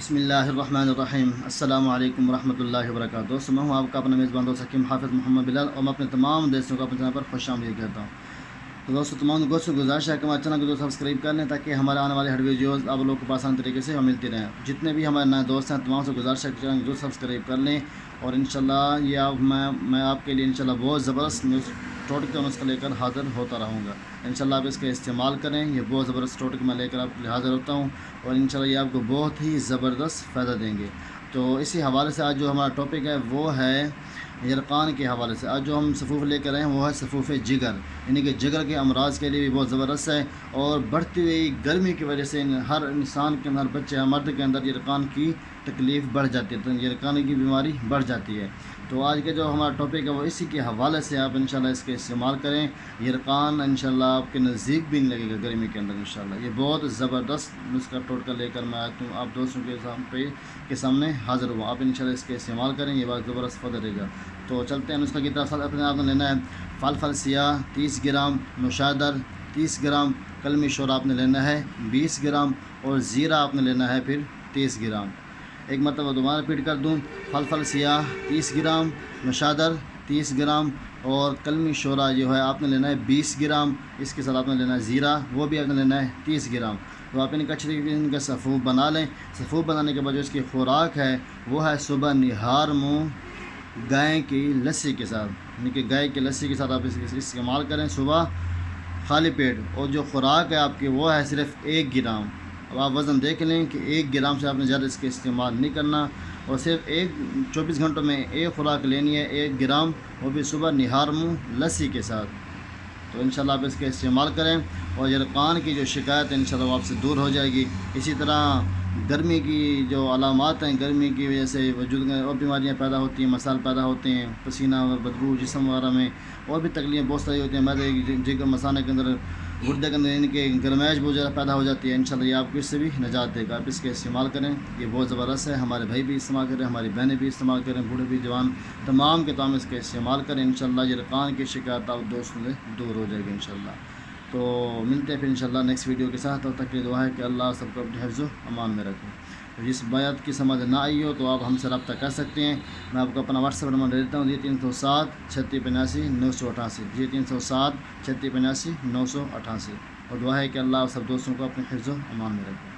بسم اللہ الرحمن الرحیم۔ السلام علیکم ورحمۃ اللہ وبرکاتہ۔ دوستوں میں ہوں آپ کا اپنا میزبان دوست حکیم حافظ محمد بلال، اور میں اپنے تمام دوستوں کو اپنے چینل پر خوش آمدید کہتا ہوں۔ تو دوستوں تمام دوست سے گزارش ہے کہ ہمارے چینل کو سبسکرائب کر لیں تاکہ ہمارے آنے والے ہر ویڈیوز آپ لوگوں کو آسان طریقے سے ملتی رہیں۔ جتنے بھی ہمارے نئے دوست ہیں تمام سے گزارش ہے کہ چینل کو سبسکرائب کر لیں، اور انشاءاللہ یہ میں آپ کے لیے انشاءاللہ بہت زبردست ٹوٹکے نسخہ لے کر حاضر ہوتا رہوں گا۔ انشاءاللہ آپ اس کا استعمال کریں، یہ بہت زبردست ٹوٹکے میں لے کر آپ کے لیے حاضر ہوتا ہوں، اور انشاءاللہ یہ آپ کو بہت ہی زبردست فائدہ دیں گے۔ تو اسی حوالے سے آج جو ہمارا ٹاپک ہے وہ ہے یرقان کے حوالے سے۔ آج جو ہم صفوف لے کر آئے ہیں وہ ہے صفوف جگر، یعنی کہ جگر کے امراض کے لیے بھی بہت زبردست ہے، اور بڑھتی ہوئی گرمی کی وجہ سے ہر انسان کے اندر، بچے یا مرد کے اندر یرقان کی تکلیف بڑھ جاتی ہے، تو یرقان کی بیماری بڑھ جاتی ہے۔ تو آج کا جو ہمارا ٹاپک ہے وہ اسی کے حوالے سے آپ انشاءاللہ اس کے استعمال کریں۔ یرقان انشاءاللہ آپ کے نزدیک بھی نہیں لگے گا گرمی کے اندر انشاءاللہ۔ یہ بہت زبردست نسخہ ٹوٹکا لے کر میں آپ دوستوں کے سامنے حاضر ہوا۔ آپ انشاءاللہ اس کے استعمال کریں، یہ بات زبردست فائدہ دے گا۔ تو چلتے ہیں نسخہ کی طرف۔ اپنے آپ نے لینا ہے فل سیاہ 30 گرام، نوشادر 30 گرام، کلمی شورا آپ نے لینا ہے 20 گرام، اور زیرہ آپ نے لینا ہے پھر 30 گرام۔ ایک مرتبہ دوبارہ ریپیٹ کر دوں، فل سیاہ 30 گرام، نوشادر 30 گرام، اور کلمی شورا جو ہے آپ نے لینا ہے 20 گرام۔ اس کے ساتھ آپ نے لینا ہے زیرہ، وہ بھی آپ نے لینا ہے 30 گرام۔ تو آپ ان کا اچھی طریقے سے صفوف بنا لیں۔ صفوف بنانے کے بعد جو اس کی خوراک ہے وہ ہے صبح نہار منہ گائے کی لسی کے ساتھ، یعنی کہ گائے کی لسی کے ساتھ آپ اس کا استعمال کریں صبح خالی پیٹ۔ اور جو خوراک ہے آپ کی وہ ہے صرف 1 گرام۔ اب آپ وزن دیکھ لیں کہ 1 گرام سے آپ نے زیادہ اس کا استعمال نہیں کرنا، اور صرف 24 گھنٹوں میں ایک خوراک لینی ہے 1 گرام، وہ بھی صبح نہار منہ لسی کے ساتھ۔ تو انشاءاللہ آپ اس کا استعمال کریں، اور یرقان کی جو شکایت ہے انشاءاللہ وہ آپ سے دور ہو جائے گی۔ اسی طرح گرمی کی جو علامات ہیں، گرمی کی وجہ سے وجود میں اور بیماریاں پیدا ہوتی ہیں، مسائل پیدا ہوتے ہیں، پسینہ اور بدبو جسم وغیرہ میں، اور بھی تکلیفیں بہت ساری ہوتی ہیں، معدے جگر مثانے کے اندر، گردے کے اندر، ان کے گرمائش بہت زیادہ پیدا ہو جاتی ہے۔ انشاءاللہ یہ آپ کو اس سے بھی نجات دے گا۔ آپ اس کے استعمال کریں، یہ بہت زبردست ہے۔ ہمارے بھائی بھی استعمال کریں، ہماری بہنیں بھی استعمال کریں، بوڑھے بھی جوان تمام کے تمام اس کا استعمال کریں۔ انشاءاللہ یرقان کی شکایت آپ دوستوں سے دور ہو جائے گی انشاءاللہ۔ تو ملتے ہیں پھر انشاءاللہ نیکسٹ ویڈیو کے ساتھ۔ تب تک کے دعا ہے کہ اللہ سب کو اپنے حفظ و امان میں رکھے۔ تو جس بات کی سمجھ نہ آئی ہو تو آپ ہم سے رابطہ کر سکتے ہیں۔ میں آپ کو اپنا واٹس ایپ نمبر دے دیتا ہوں، 307 3685 988، 307 3685 988، اور دعا ہے کہ اللہ سب دوستوں کو اپنے حفظ و امان میں رکھے۔